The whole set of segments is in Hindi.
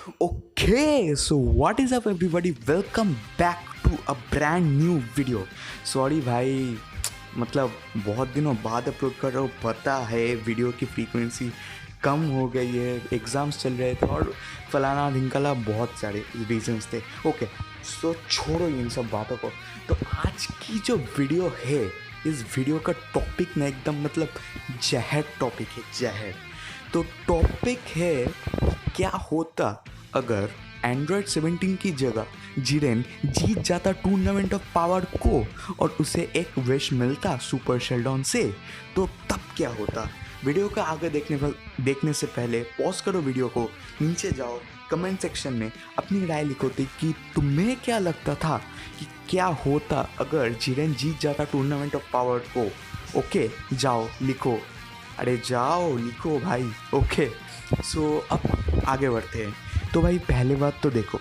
Okay, so what is up everybody? Welcome back to a brand new video. Sorry भाई, मतलब बहुत दिनों बाद अपलोड कर रहा हूँ। पता है वीडियो की फ्रीक्वेंसी कम हो गई है, एग्ज़ाम्स चल रहे थे और फलाना ढिमकाना बहुत सारे रीजंस थे। ओके, सो छोड़ो इन सब बातों को। तो आज की जो वीडियो है, इस वीडियो का टॉपिक ना एकदम मतलब जहर टॉपिक है, जहर। तो टॉपिक है क्या होता अगर एंड्रॉयड 17 की जगह जिरेन जीत जाता टूर्नामेंट ऑफ पावर को और उसे एक विश मिलता सुपर शेल्डॉन से, तो तब क्या होता। वीडियो का आगे देखने से पहले पॉज करो वीडियो को, नीचे जाओ, कमेंट सेक्शन में अपनी राय लिखो थी कि तुम्हें क्या लगता था कि क्या होता अगर जिरेन जीत जाता टूर्नामेंट ऑफ पावर को। ओके, जाओ लिखो, अरे जाओ लिखो भाई। ओके, सो अब आगे बढ़ते हैं। तो भाई पहले बात तो देखो,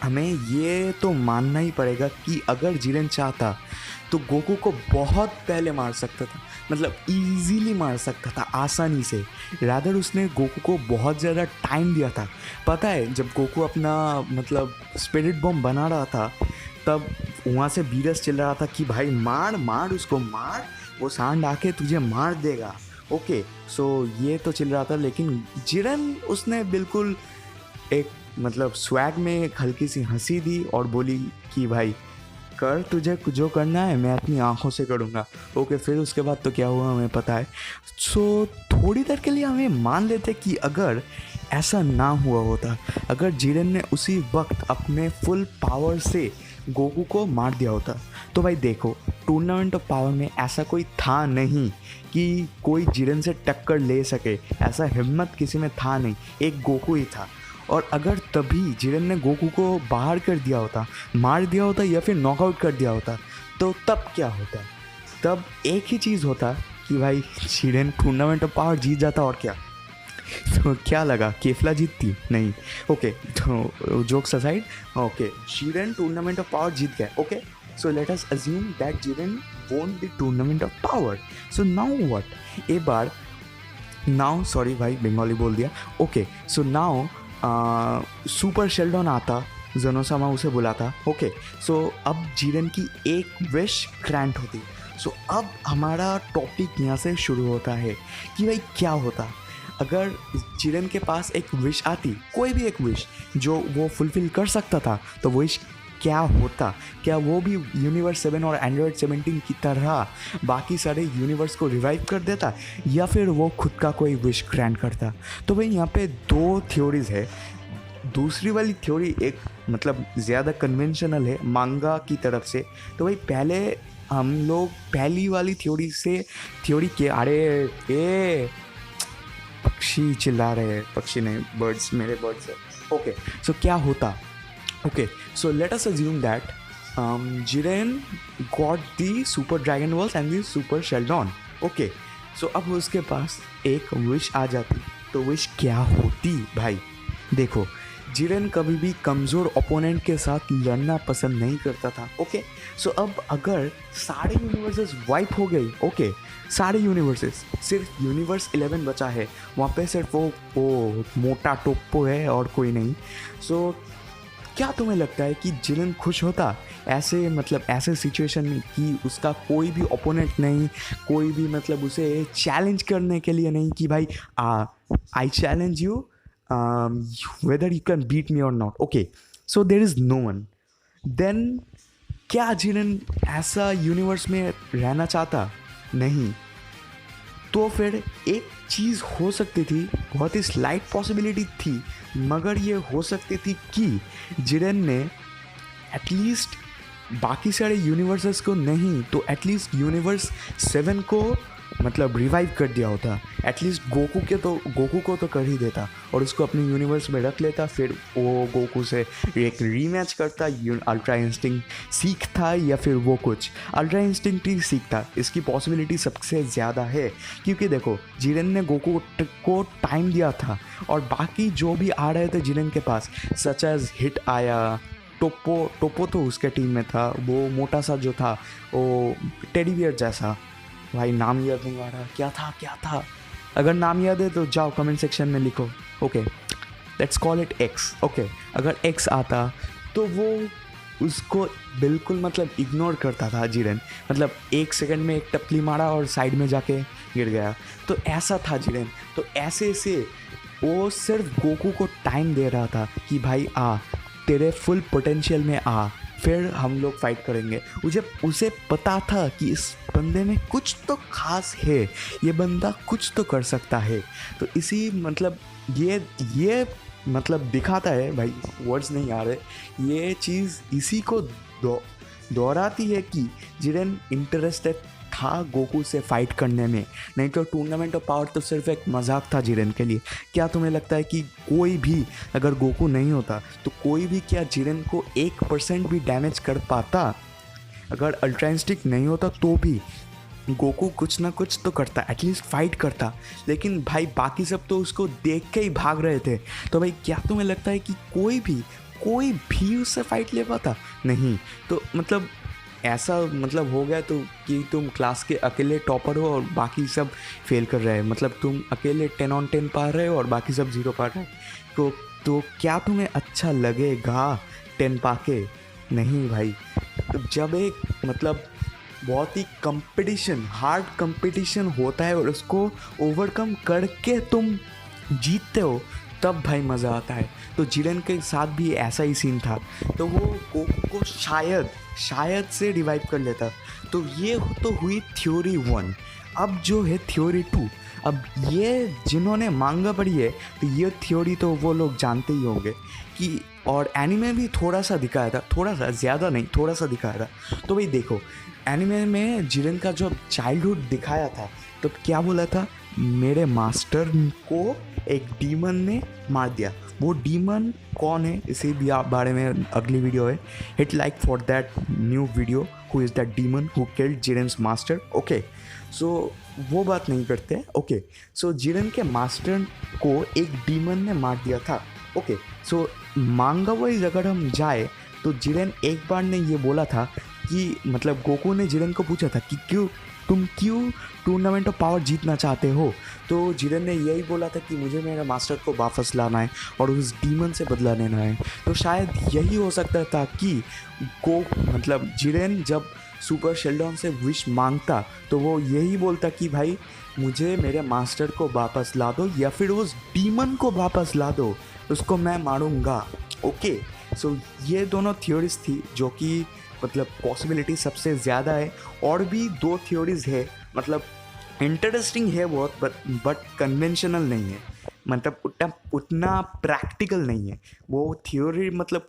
हमें ये तो मानना ही पड़ेगा कि अगर जिरेन चाहता तो गोकू को बहुत पहले मार सकता था, मतलब इजीली मार सकता था, आसानी से। रादर उसने गोकू को बहुत ज़्यादा टाइम दिया था। पता है, जब गोकू अपना मतलब स्पिरिट बॉम्ब बना रहा था तब वहाँ से बीरस चिल्ला रहा था कि भाई मार मार उसको, मार, वो सांड आके तुझे मार देगा। ओके, सो ये तो चिल रहा था, लेकिन जिरेन उसने बिल्कुल एक मतलब स्वैग में एक हल्की सी हंसी दी और बोली कि भाई कर, तुझे जो करना है मैं अपनी आंखों से करूँगा। ओके, फिर उसके बाद तो क्या हुआ हमें पता है। सो थोड़ी देर के लिए हमें मान लेते कि अगर ऐसा ना हुआ होता, अगर जिरेन ने उसी वक्त अपने फुल पावर से गोकू को मार दिया होता, तो भाई देखो, टूर्नामेंट ऑफ पावर में ऐसा कोई था नहीं कि कोई जिरेन से टक्कर ले सके। ऐसा हिम्मत किसी में था नहीं, एक गोकू ही था। और अगर तभी जिरेन ने गोकू को बाहर कर दिया होता, मार दिया होता या फिर नॉकआउट कर दिया होता, तो तब क्या होता। तब एक ही चीज़ होता कि भाई जिरेन टूर्नामेंट ऑफ पावर जीत जाता, और क्या। तो क्या लगा, केफला जीतती? नहीं। ओके, तो jokes aside, okay, Jiren tournament of power जीत गया। Okay, so let us assume that Jiren won the tournament of power. So now what? एक बार नाउ, सॉरी भाई बंगाली बोल दिया। ओके, सो नाउ सुपर शेल्डॉन आता, जनोसामा उसे बुलाता। ओके, सो अब जिरेन की एक विश ग्रांट होती। सो अब हमारा टॉपिक यहाँ से शुरू होता है कि भाई क्या होता अगर जिरेन के पास एक विश आती, कोई भी एक विश जो वो फुलफिल कर सकता था, तो विश क्या होता। क्या वो भी यूनिवर्स 7 और एंड्रॉयड 17 की तरह बाकी सारे यूनिवर्स को रिवाइव कर देता, या फिर वो खुद का कोई विश ग्रांट करता। तो भाई यहाँ पे दो थ्योरीज है। दूसरी वाली थ्योरी एक मतलब ज़्यादा कन्वेंशनल है मांगा की तरफ से। तो भाई पहले हम लोग पहली वाली थ्योरी के, अरे ए पक्षी चिल्ला रहे हैं, पक्षी नहीं, बर्ड्स, मेरे बर्ड्स है। ओके, सो क्या होता। Okay, so let us assume that Jiren got the Super Dragon Balls and the Super Sheldon. Okay, so अब उसके पास एक विश आ जाती, तो विश क्या होती भाई। देखो, जिरेन कभी भी कमज़ोर ओपोनेंट के साथ लड़ना पसंद नहीं करता था। ओके, सो अब अगर सारे यूनिवर्सेस वाइप हो गई, ओके, सारे यूनिवर्सेस, सिर्फ यूनिवर्स 11 बचा है, वहाँ पे सिर्फ वो मोटा टोप्पो है और कोई नहीं। सो क्या तुम्हें लगता है कि जिरेन खुश होता ऐसे मतलब ऐसे सिचुएशन में कि उसका कोई भी ओपोनेंट नहीं, कोई भी मतलब उसे चैलेंज करने के लिए नहीं कि भाई I challenge you, whether you can beat me और not. Okay, so there is no one. Then क्या जिरेन ऐसा यूनिवर्स में रहना चाहता? नहीं। तो फिर एक चीज़ हो सकती थी, बहुत ही स्लाइट पॉसिबिलिटी थी, मगर ये हो सकती थी कि जिरेन ने एटलीस्ट बाकी सारे यूनिवर्सेस को नहीं तो एटलीस्ट यूनिवर्स 7 को मतलब रिवाइव कर दिया होता। एटलीस्ट गोकू को तो कर ही देता और उसको अपने यूनिवर्स में रख लेता। फिर वो गोकू से एक रीमैच करता, अल्ट्रा इंस्टिंक्ट सीखता, या फिर वो कुछ अल्ट्रा इंस्टिंक्ट ही सीखता। इसकी पॉसिबिलिटी सबसे ज़्यादा है, क्योंकि देखो जिरेन ने गोकू को टाइम दिया था और बाकी जो भी आ रहे थे जिरेन के पास, सच एज हिट आया, टोपो तो उसके टीम में था, वो मोटा सा जो था, वो टेडी बियर जैसा, भाई नाम याद नहीं आ रहा, क्या था। अगर नाम याद है तो जाओ कमेंट सेक्शन में लिखो। Okay, let's call it x, okay. अगर एक्स आता तो वो उसको बिल्कुल मतलब इग्नोर करता था जिरेन, मतलब 1 सेकंड में एक टपली मारा और साइड में जाके गिर गया। तो ऐसा था जिरेन। तो ऐसे से वो सिर्फ गोकू को टाइम दे रहा था कि भाई आ, तेरे फुल पोटेंशियल में आ, फिर हम लोग फाइट करेंगे। उसे पता था कि इस बंदे में कुछ तो खास है, ये बंदा कुछ तो कर सकता है। तो इसी मतलब ये मतलब दिखाता है भाई, वर्ड्स नहीं आ रहे, ये चीज़ इसी को दोहराती है कि जिरेन इंटरेस्टेड था गोकू से फाइट करने में। नहीं तो टूर्नामेंट ऑफ पावर तो सिर्फ एक मजाक था जिरेन के लिए। क्या तुम्हें लगता है कि कोई भी, अगर गोकू नहीं होता तो कोई भी क्या जिरेन को 1% भी डैमेज कर पाता? अगर अल्ट्रा इंस्टिंक्ट नहीं होता तो भी गोकू कुछ ना कुछ तो करता, एटलीस्ट फाइट करता। लेकिन भाई बाकी सब तो उसको देख के ही भाग रहे थे। तो भाई क्या तुम्हें लगता है कि कोई भी उससे फाइट ले पाता? नहीं। तो मतलब ऐसा मतलब हो गया तो कि तुम क्लास के अकेले टॉपर हो और बाकी सब फेल कर रहे हैं, मतलब तुम अकेले 10 on 10 पा रहे हो और बाकी सब 0 पा रहे हैं। तो क्या तुम्हें अच्छा लगेगा 10 पाके? नहीं भाई। तो जब एक मतलब बहुत ही हार्ड कंपटीशन होता है और उसको ओवरकम करके तुम जीतते हो, तब भाई मज़ा आता है। तो जिरेन के साथ भी ऐसा ही सीन था। तो वो गोकू को शायद से रिवाइव कर लेता। तो ये तो हुई थ्योरी 1। अब जो है थ्योरी 2। अब ये जिन्होंने मांगा पढ़ी है तो ये थ्योरी तो वो लोग जानते ही होंगे कि, और एनिमे भी थोड़ा सा दिखाया था, थोड़ा सा, ज़्यादा नहीं, थोड़ा सा दिखाया था। तो भाई देखो, एनिमे में जिरेन का जो चाइल्डहुड दिखाया था तो क्या बोला था, मेरे मास्टर को एक डीमन ने मार दिया। वो डीमन कौन है इसी भी बारे में अगली वीडियो है। Hit like for that new video, who is that demon who killed Jiren's master. Okay, so वो बात नहीं करते। ओके, सो जिरेन के मास्टर को एक डीमन ने मार दिया था। ओके, सो मांगा वाइज अगर हम जाए तो जिरेन एक बार ने ये बोला था कि मतलब गोकू ने जिरेन को पूछा था कि तुम क्यों टूर्नामेंट ऑफ पावर जीतना चाहते हो? तो जिरेन ने यही बोला था कि मुझे मेरे मास्टर को वापस लाना है और उस डीमन से बदला लेना है। तो शायद यही हो सकता था कि मतलब जिरेन जब सुपर शेल्डॉन से विश मांगता तो वो यही बोलता कि भाई मुझे मेरे मास्टर को वापस ला दो या फिर उस डीमन को वापस ला दो, उसको मैं मारूंगा। ओके, सो ये दोनों थ्योरीज थी जो कि मतलब पॉसिबिलिटी सबसे ज़्यादा है। और भी 2 थ्योरीज है, मतलब इंटरेस्टिंग है बहुत, बट कन्वेंशनल नहीं है, मतलब उतना प्रैक्टिकल नहीं है। वो थ्योरी मतलब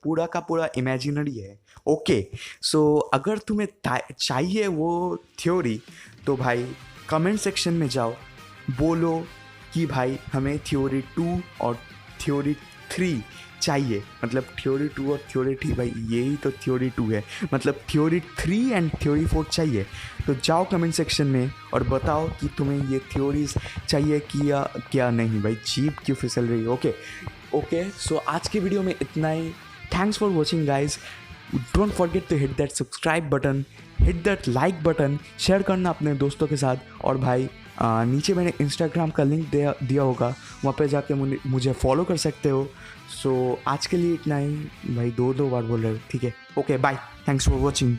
पूरा का पूरा इमेजिनरी है। ओके, सो अगर तुम्हें चाहिए वो थ्योरी तो भाई कमेंट सेक्शन में जाओ, बोलो कि भाई हमें थ्योरी 2 और थ्योरी 3 चाहिए। मतलब थ्योरी 2 और थ्योरी 3, भाई यही तो थ्योरी 2 है, मतलब थ्योरी 3 एंड थ्योरी 4 चाहिए। तो जाओ कमेंट सेक्शन में और बताओ कि तुम्हें ये थ्योरीज चाहिए कि या क्या नहीं। भाई जीप क्यों फिसल रही है? ओके, सो आज की वीडियो में इतना ही। Thanks for watching guys. Don't forget to hit that subscribe button, hit that like button, share करना अपने दोस्तों के साथ। और भाई नीचे मैंने इंस्टाग्राम का लिंक दिया होगा, वहाँ पे जाके मुझे फॉलो कर सकते हो। सो आज के लिए इतना ही भाई, 2 बार बोल रहे हो, ठीक है? Okay, bye, thanks for watching.